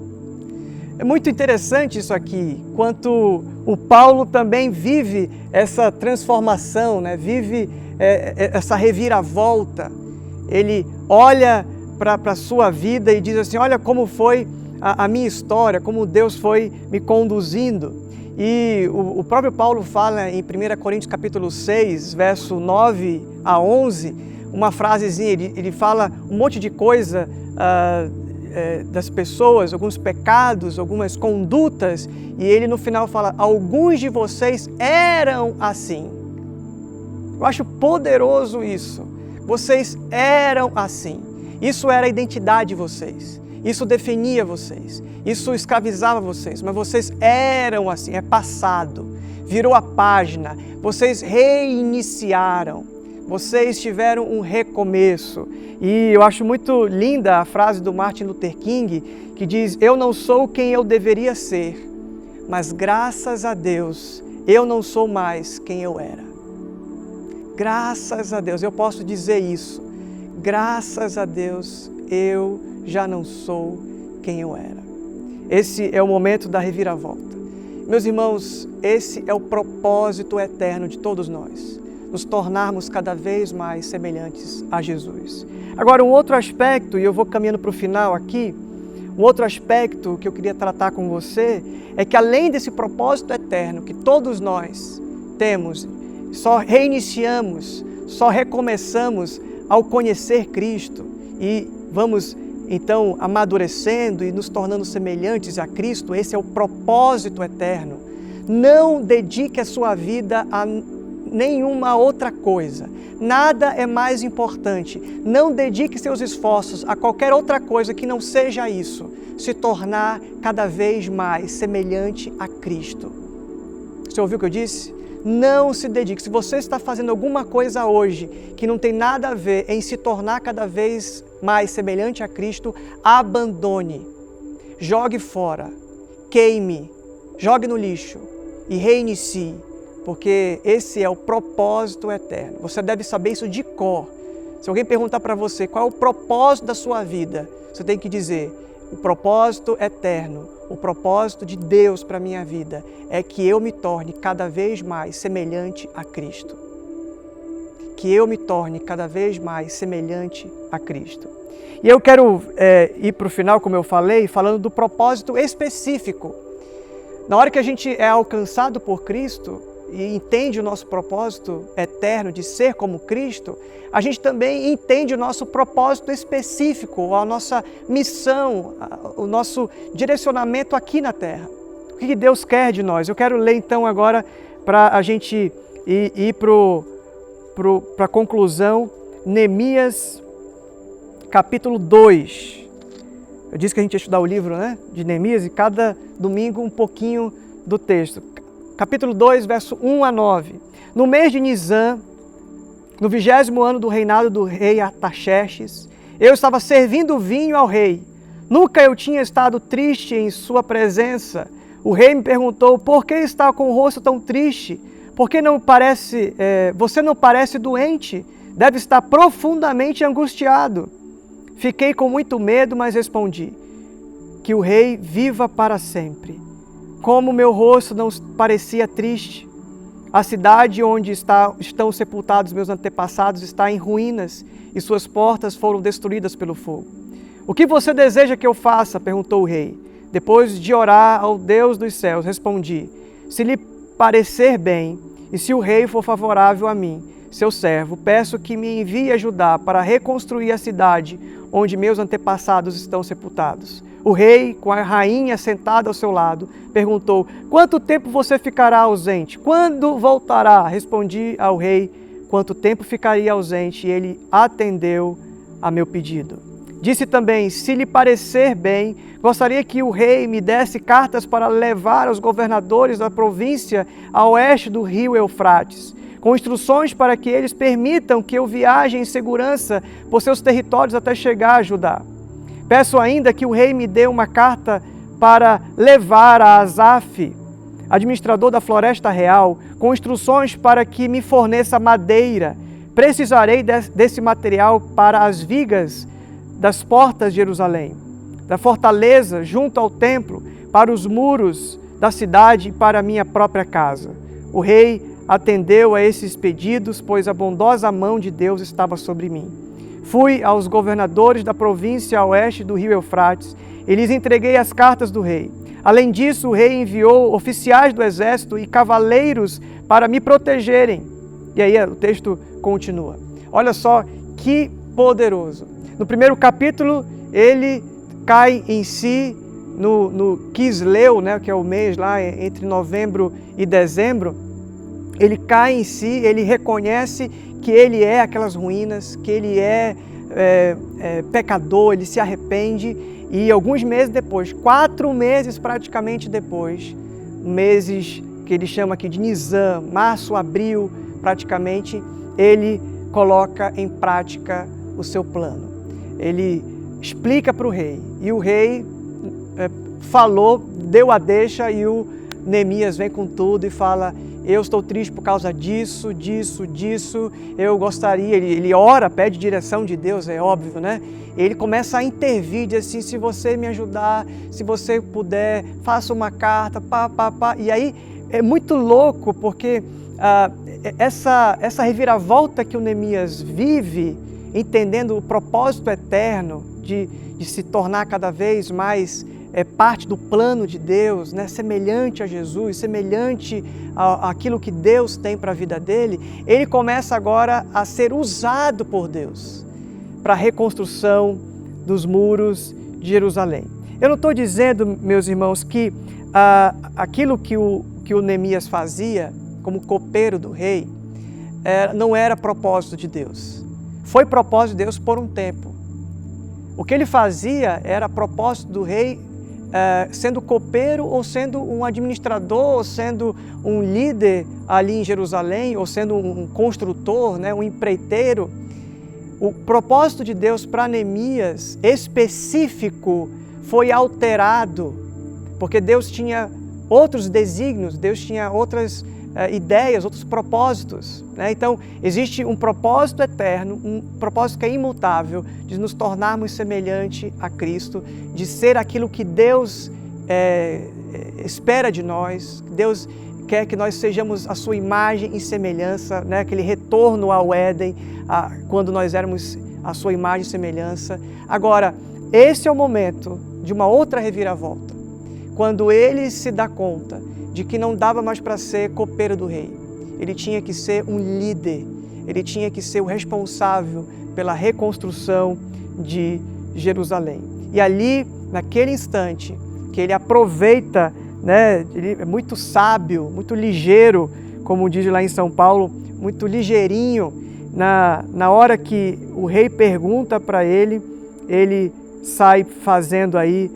É muito interessante isso aqui, quanto o Paulo também vive essa transformação, né? Vive essa reviravolta. Ele olha para a sua vida e diz assim: olha como foi a minha história, como Deus foi me conduzindo. E o próprio Paulo fala em 1 Coríntios capítulo 6, verso 9 a 11, uma frasezinha, ele fala um monte de coisa das pessoas, alguns pecados, algumas condutas, e ele no final fala: alguns de vocês eram assim. Eu acho poderoso isso. Vocês eram assim. Isso era a identidade de vocês. Isso definia vocês. Isso escravizava vocês. Mas vocês eram assim. É passado. Virou a página. Vocês reiniciaram. Vocês tiveram um recomeço. E eu acho muito linda a frase do Martin Luther King, que diz: eu não sou quem eu deveria ser, mas graças a Deus eu não sou mais quem eu era. Graças a Deus, eu posso dizer isso. Graças a Deus, eu já não sou quem eu era. Esse é o momento da reviravolta. Meus irmãos, esse é o propósito eterno de todos nós. Nos tornarmos cada vez mais semelhantes a Jesus. Agora, um outro aspecto, e eu vou caminhando para o final aqui, um outro aspecto que eu queria tratar com você, é que além desse propósito eterno que todos nós temos, só reiniciamos, só recomeçamos ao conhecer Cristo e vamos então amadurecendo e nos tornando semelhantes a Cristo. Esse é o propósito eterno. Não dedique a sua vida a nenhuma outra coisa. Nada é mais importante. Não dedique seus esforços a qualquer outra coisa que não seja isso. Se tornar cada vez mais semelhante a Cristo. Você ouviu o que eu disse? Não se dedique. Se você está fazendo alguma coisa hoje que não tem nada a ver em se tornar cada vez mais semelhante a Cristo, abandone, jogue fora, queime, jogue no lixo e reinicie, porque esse é o propósito eterno. Você deve saber isso de cor. Se alguém perguntar para você qual é o propósito da sua vida, você tem que dizer: o propósito eterno, o propósito de Deus para a minha vida é que eu me torne cada vez mais semelhante a Cristo. que eu me torne cada vez mais semelhante a Cristo. E eu quero ir para o final, como eu falei, falando do propósito específico. Na hora que a gente é alcançado por Cristo e entende o nosso propósito eterno de ser como Cristo, a gente também entende o nosso propósito específico, a nossa missão, o nosso direcionamento aqui na Terra. O que Deus quer de nós? Eu quero ler então agora para a gente ir para a conclusão, Neemias capítulo 2. Eu disse que a gente ia estudar o livro, né, de Neemias, e cada domingo um pouquinho do texto. Capítulo 2, verso 1 a 9. No mês de Nisan, no 20º ano do reinado do rei Artaxerxes, eu estava servindo vinho ao rei. Nunca eu tinha estado triste em sua presença. O rei me perguntou: por que está com o rosto tão triste? Por que você não parece doente? Deve estar profundamente angustiado. Fiquei com muito medo, mas respondi: que o rei viva para sempre. Como meu rosto não parecia triste. A cidade onde estão sepultados meus antepassados está em ruínas e suas portas foram destruídas pelo fogo. O que você deseja que eu faça? Perguntou o rei. Depois de orar ao Deus dos céus, respondi: se lhe parecer bem e se o rei for favorável a mim, seu servo, peço que me envie ajudar para reconstruir a cidade onde meus antepassados estão sepultados. O rei, com a rainha sentada ao seu lado, perguntou: quanto tempo você ficará ausente? Quando voltará? Respondi ao rei quanto tempo ficaria ausente, e ele atendeu a meu pedido. Disse também: se lhe parecer bem, gostaria que o rei me desse cartas para levar aos governadores da província a oeste do rio Eufrates, com instruções para que eles permitam que eu viaje em segurança por seus territórios até chegar a Judá. Peço ainda que o rei me dê uma carta para levar a Asaf, administrador da floresta real, com instruções para que me forneça madeira. Precisarei desse material para as vigas das portas de Jerusalém, da fortaleza junto ao templo, para os muros da cidade e para a minha própria casa. O rei atendeu a esses pedidos, pois a bondosa mão de Deus estava sobre mim. Fui aos governadores da província a oeste do rio Eufrates e lhes entreguei as cartas do rei. Além disso, o rei enviou oficiais do exército e cavaleiros para me protegerem. E aí o texto continua. Olha só que poderoso. No primeiro capítulo, ele cai em si no Quisleu, né, que é o mês lá entre novembro e dezembro. Ele cai em si, ele reconhece que ele é aquelas ruínas, que ele é pecador, ele se arrepende, e alguns meses depois, 4 meses praticamente depois, meses que ele chama aqui de Nisan, março, abril, praticamente, ele coloca em prática o seu plano. Ele explica para o rei, e o rei falou, deu a deixa, e o Neemias vem com tudo e fala: eu estou triste por causa disso, eu gostaria, ele ora, pede direção de Deus, é óbvio, né? Ele começa a intervir, diz assim: se você me ajudar, se você puder, faça uma carta, E aí é muito louco, porque essa reviravolta que o Neemias vive, entendendo o propósito eterno de se tornar cada vez mais parte do plano de Deus, né? Semelhante a Jesus, semelhante àquilo que Deus tem para a vida dele, ele começa agora a ser usado por Deus para a reconstrução dos muros de Jerusalém. Eu não estou dizendo, meus irmãos, que aquilo que o Neemias fazia como copeiro do rei não era propósito de Deus. Foi propósito de Deus por um tempo. O que ele fazia era propósito do rei, sendo copeiro ou sendo um administrador, ou sendo um líder ali em Jerusalém, ou sendo um construtor, né, um empreiteiro. O propósito de Deus para Neemias específico foi alterado, porque Deus tinha outros desígnios, Deus tinha outras ideias, outros propósitos, né? Então, existe um propósito eterno, um propósito que é imutável, de nos tornarmos semelhante a Cristo, de ser aquilo que Deus espera de nós, Deus quer que nós sejamos a sua imagem e semelhança, né? Aquele retorno ao Éden, quando nós éramos a sua imagem e semelhança. Agora, esse é o momento de uma outra reviravolta, quando ele se dá conta de que não dava mais para ser copeiro do rei. Ele tinha que ser um líder, ele tinha que ser o responsável pela reconstrução de Jerusalém. E ali, naquele instante, que ele aproveita, né, ele é muito sábio, muito ligeiro, como diz lá em São Paulo, muito ligeirinho, na hora que o rei pergunta para ele, ele sai fazendo aí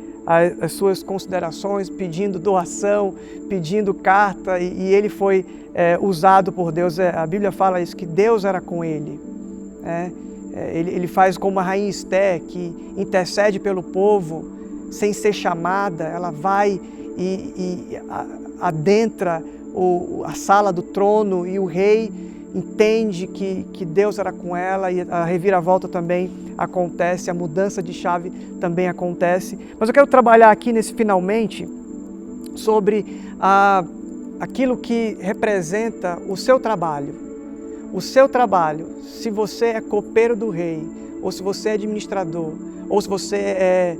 as suas considerações, pedindo doação, pedindo carta, e ele foi usado por Deus. A Bíblia fala isso, que Deus era com ele. Ele faz como a rainha Esté, que intercede pelo povo sem ser chamada. Ela vai e adentra a sala do trono, e o rei entende que Deus era com ela, e a reviravolta também acontece, a mudança de chave também acontece. Mas eu quero trabalhar aqui nesse finalmente sobre aquilo que representa o seu trabalho. O seu trabalho, se você é copeiro do rei, ou se você é administrador, ou se você é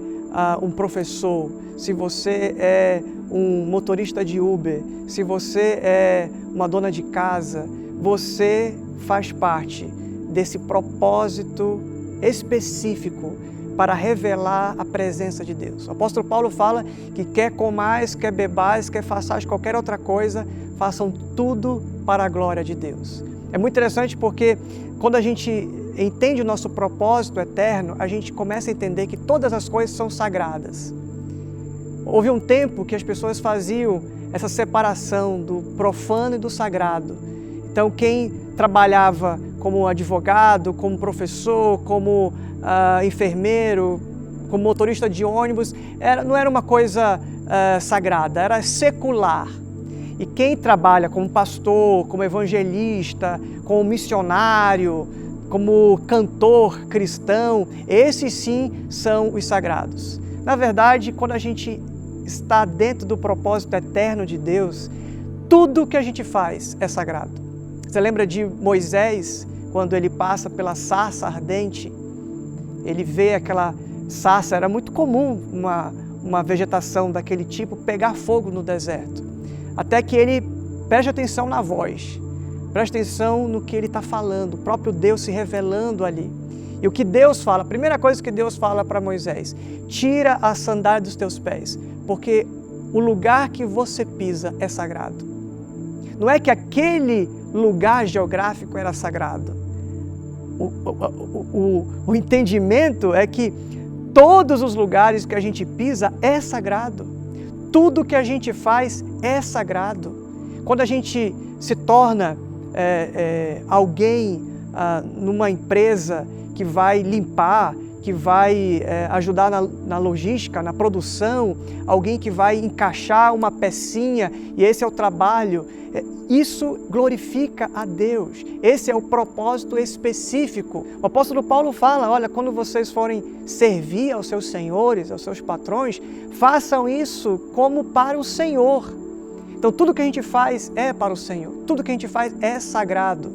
um professor, se você é um motorista de Uber, se você é uma dona de casa, você faz parte desse propósito específico para revelar a presença de Deus. O apóstolo Paulo fala que quer comais, quer bebais, quer façais qualquer outra coisa, façam tudo para a glória de Deus. É muito interessante porque quando a gente entende o nosso propósito eterno, a gente começa a entender que todas as coisas são sagradas. Houve um tempo que as pessoas faziam essa separação do profano e do sagrado. Então, quem trabalhava como advogado, como professor, como enfermeiro, como motorista de ônibus, não era uma coisa sagrada, era secular. E quem trabalha como pastor, como evangelista, como missionário, como cantor cristão, esses sim são os sagrados. Na verdade, quando a gente está dentro do propósito eterno de Deus, tudo que a gente faz é sagrado. Você lembra de Moisés, quando ele passa pela sarça ardente? Ele vê aquela sarça, era muito comum uma vegetação daquele tipo pegar fogo no deserto. Até que ele preste atenção na voz, preste atenção no que ele está falando, o próprio Deus se revelando ali. E o que Deus fala, a primeira coisa que Deus fala para Moisés: tira a sandália dos teus pés, porque o lugar que você pisa é sagrado. Não é que aquele lugar geográfico era sagrado. O entendimento é que todos os lugares que a gente pisa é sagrado. Tudo que a gente faz é sagrado. Quando a gente se torna alguém numa empresa que vai limpar, que vai ajudar na logística, na produção, alguém que vai encaixar uma pecinha, e esse é o trabalho, isso glorifica a Deus. Esse é o propósito específico. O apóstolo Paulo fala, olha, quando vocês forem servir aos seus senhores, aos seus patrões, façam isso como para o Senhor. Então tudo que a gente faz é para o Senhor, tudo que a gente faz é sagrado.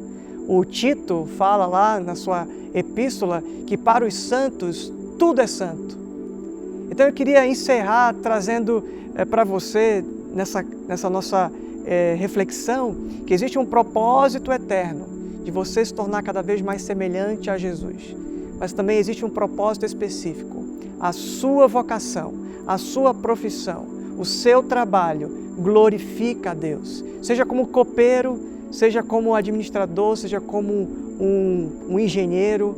O Tito fala lá na sua epístola que para os santos tudo é santo. Então eu queria encerrar trazendo para você, nessa nossa reflexão, que existe um propósito eterno de você se tornar cada vez mais semelhante a Jesus. Mas também existe um propósito específico. A sua vocação, a sua profissão, o seu trabalho glorifica a Deus. Seja como copeiro, seja como administrador, seja como um engenheiro,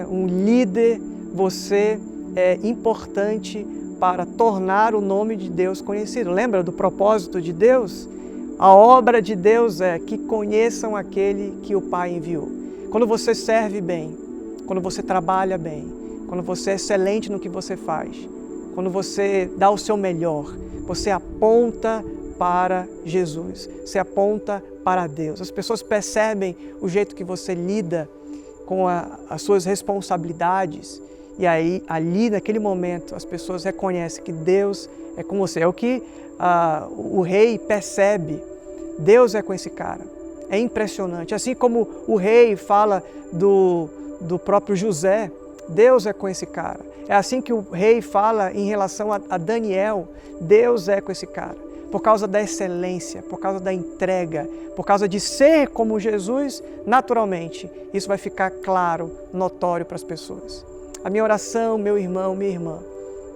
um líder, você é importante para tornar o nome de Deus conhecido. Lembra do propósito de Deus? A obra de Deus é que conheçam aquele que o Pai enviou. Quando você serve bem, quando você trabalha bem, quando você é excelente no que você faz, quando você dá o seu melhor, você aponta para Jesus, você aponta para Deus. As pessoas percebem o jeito que você lida com as suas responsabilidades, e aí, ali naquele momento, as pessoas reconhecem que Deus é com você. É o que o rei percebe Deus é com esse cara. É impressionante. Assim como o rei fala do próprio José, Deus é com esse cara. É assim que o rei fala em relação a Daniel, Deus é com esse cara. Por causa da excelência, por causa da entrega, por causa de ser como Jesus, naturalmente, isso vai ficar claro, notório para as pessoas. A minha oração, meu irmão, minha irmã,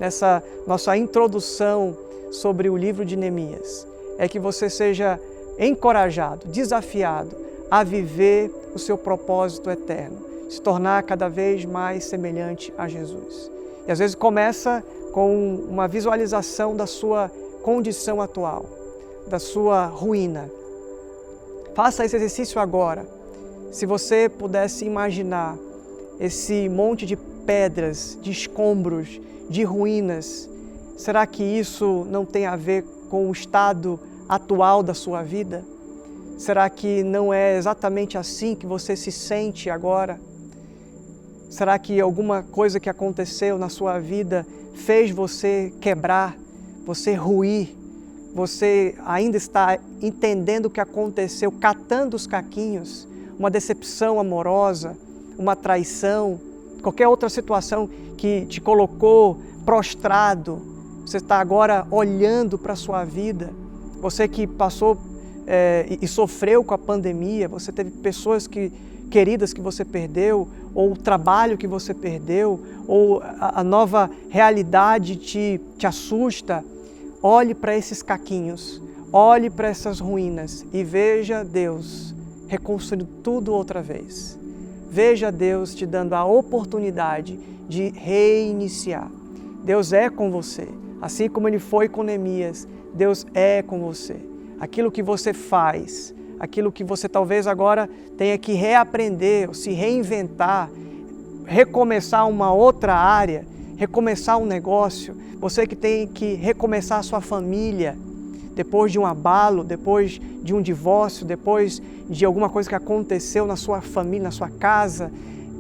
nessa nossa introdução sobre o livro de Neemias, é que você seja encorajado, desafiado a viver o seu propósito eterno, se tornar cada vez mais semelhante a Jesus. E às vezes começa com uma visualização da sua condição atual, da sua ruína. Faça esse exercício agora. Se você pudesse imaginar esse monte de pedras, de escombros, de ruínas, será que isso não tem a ver com o estado atual da sua vida? Será que não é exatamente assim que você se sente agora? Será que alguma coisa que aconteceu na sua vida fez você quebrar, você ruir, você ainda está entendendo o que aconteceu, catando os caquinhos, uma decepção amorosa, uma traição, qualquer outra situação que te colocou prostrado, você está agora olhando para a sua vida, você que passou e sofreu com a pandemia, você teve pessoas queridas que você perdeu, ou o trabalho que você perdeu, ou a nova realidade te assusta. Olhe para esses caquinhos, olhe para essas ruínas e veja Deus reconstruindo tudo outra vez. Veja Deus te dando a oportunidade de reiniciar. Deus é com você, assim como Ele foi com Neemias, Deus é com você. Aquilo que você faz, aquilo que você talvez agora tenha que reaprender, ou se reinventar, recomeçar uma outra área, recomeçar um negócio, você que tem que recomeçar a sua família, depois de um abalo, depois de um divórcio, depois de alguma coisa que aconteceu na sua família, na sua casa,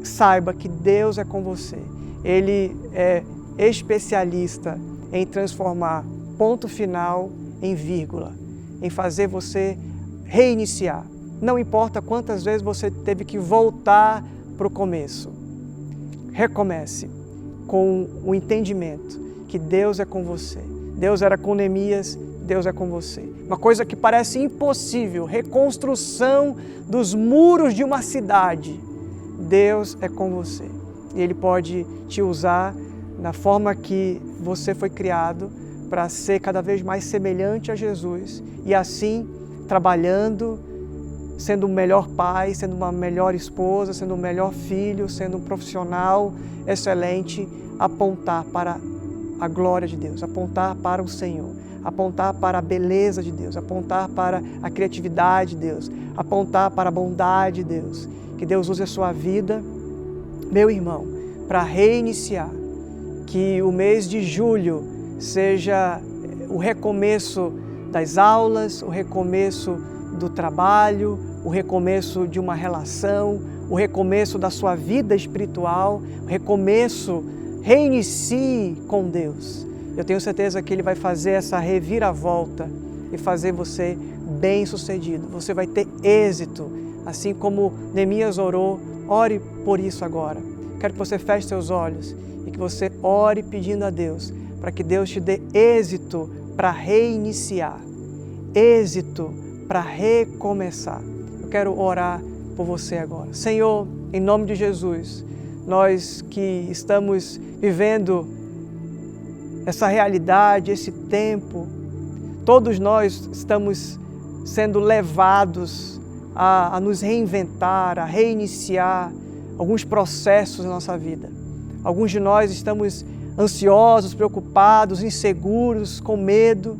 saiba que Deus é com você. Ele é especialista em transformar ponto final em vírgula, em fazer você reiniciar. Não importa quantas vezes você teve que voltar para o começo. Recomece com o entendimento que Deus é com você. Deus era com Neemias, Deus é com você. Uma coisa que parece impossível, reconstrução dos muros de uma cidade. Deus é com você. E Ele pode te usar na forma que você foi criado para ser cada vez mais semelhante a Jesus e assim trabalhando, sendo um melhor pai, sendo uma melhor esposa, sendo um melhor filho, sendo um profissional excelente, apontar para a glória de Deus, apontar para o Senhor, apontar para a beleza de Deus, apontar para a criatividade de Deus, apontar para a bondade de Deus. Que Deus use a sua vida, meu irmão, para reiniciar. Que o mês de julho seja o recomeço das aulas, o recomeço do trabalho, o recomeço de uma relação, o recomeço da sua vida espiritual, o recomeço, reinicie com Deus. Eu tenho certeza que Ele vai fazer essa reviravolta e fazer você bem-sucedido. Você vai ter êxito, assim como Neemias orou. Ore por isso agora. Quero que você feche seus olhos e que você ore pedindo a Deus para que Deus te dê êxito para reiniciar, êxito para recomeçar. Eu quero orar por você agora. Senhor, em nome de Jesus, nós que estamos vivendo essa realidade, esse tempo, todos nós estamos sendo levados a nos reinventar, a reiniciar alguns processos na nossa vida. Alguns de nós estamos ansiosos, preocupados, inseguros, com medo.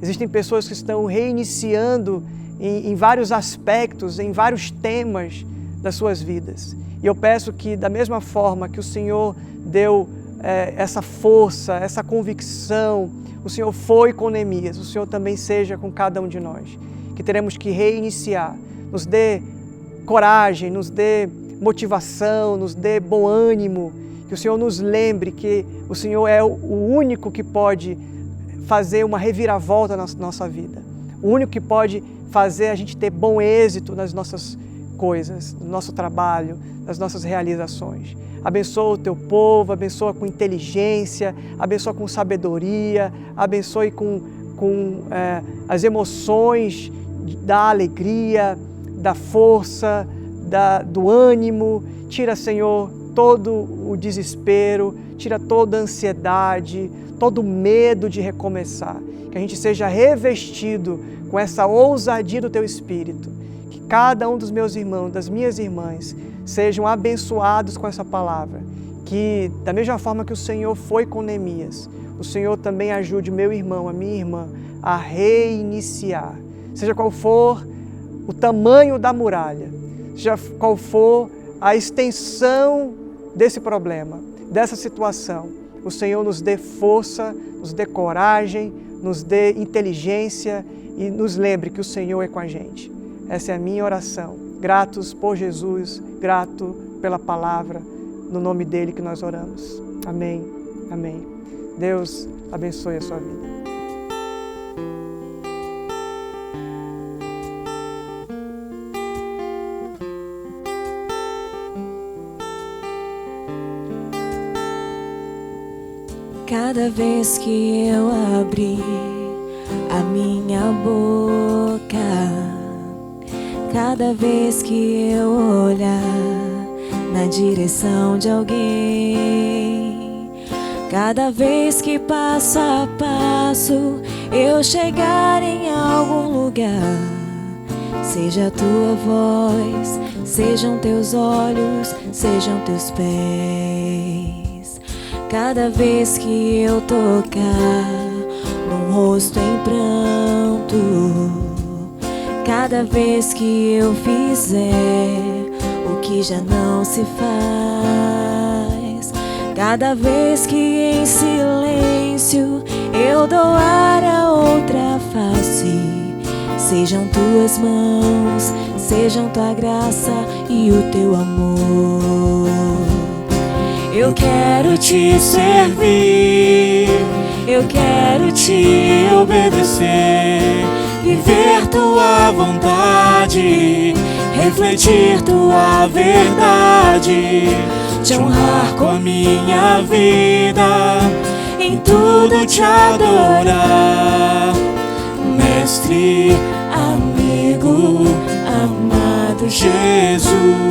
Existem pessoas que estão reiniciando em vários aspectos, em vários temas das suas vidas. E eu peço que, da mesma forma que o Senhor deu essa força, essa convicção, o Senhor foi com Neemias, o Senhor também seja com cada um de nós, que teremos que reiniciar. Nos dê coragem, nos dê motivação, nos dê bom ânimo, que o Senhor nos lembre que o Senhor é o único que pode fazer uma reviravolta na nossa vida, o único que pode fazer a gente ter bom êxito nas nossas coisas, no nosso trabalho, nas nossas realizações. Abençoa o teu povo, abençoa com inteligência, abençoa com sabedoria, abençoe com as emoções da alegria, da força, do ânimo. Tira, Senhor, todo o desespero, tira toda a ansiedade, todo o medo de recomeçar. Que a gente seja revestido com essa ousadia do Teu Espírito. Que cada um dos meus irmãos, das minhas irmãs, sejam abençoados com essa palavra. Que, da mesma forma que o Senhor foi com Neemias, o Senhor também ajude meu irmão, a minha irmã, a reiniciar. Seja qual for o tamanho da muralha, seja qual for a extensão desse problema, dessa situação, o Senhor nos dê força, nos dê coragem, nos dê inteligência e nos lembre que o Senhor é com a gente. Essa é a minha oração. Gratos por Jesus, grato pela palavra, no nome dele que nós oramos. Amém, amém. Deus abençoe a sua vida. Cada vez que eu abri a minha boca, cada vez que eu olhar na direção de alguém, cada vez que passo a passo eu chegar em algum lugar, seja a tua voz, sejam teus olhos, sejam teus pés. Cada vez que eu tocar num rosto em pranto, cada vez que eu fizer o que já não se faz, cada vez que em silêncio eu doar a outra face, sejam tuas mãos, sejam tua graça e o teu amor. Eu quero te servir, eu quero te obedecer, viver tua vontade, refletir tua verdade, te honrar com a minha vida, em tudo te adorar. Mestre, amigo, amado Jesus.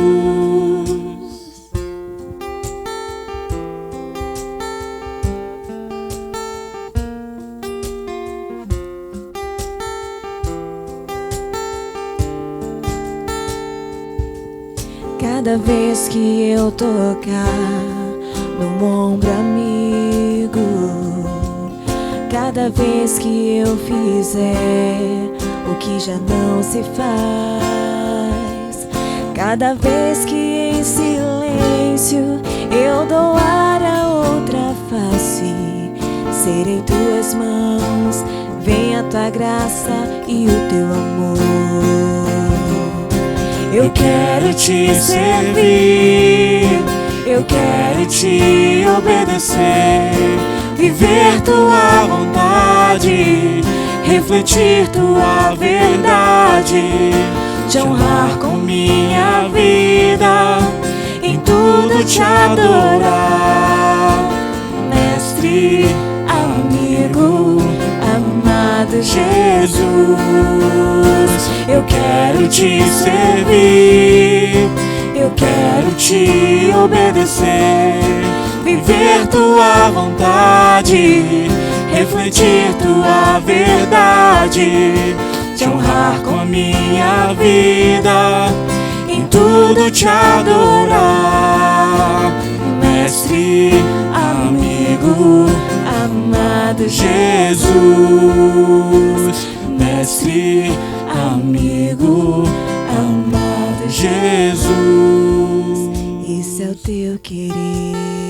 Cada vez que eu tocar no ombro amigo, cada vez que eu fizer o que já não se faz, cada vez que em silêncio eu doar a outra face, serei tuas mãos, venha a tua graça e o teu amor. Eu quero te servir, eu quero te obedecer, viver tua vontade, refletir tua verdade, te honrar com minha vida, em tudo te adorar. Mestre, amigo, amado Jesus, eu quero te servir, eu quero te obedecer, viver tua vontade, refletir tua verdade, te honrar com a minha vida, em tudo te adorar. Mestre, amigo, amado Jesus, mestre, amigo, amado Jesus. Isso é o teu querer.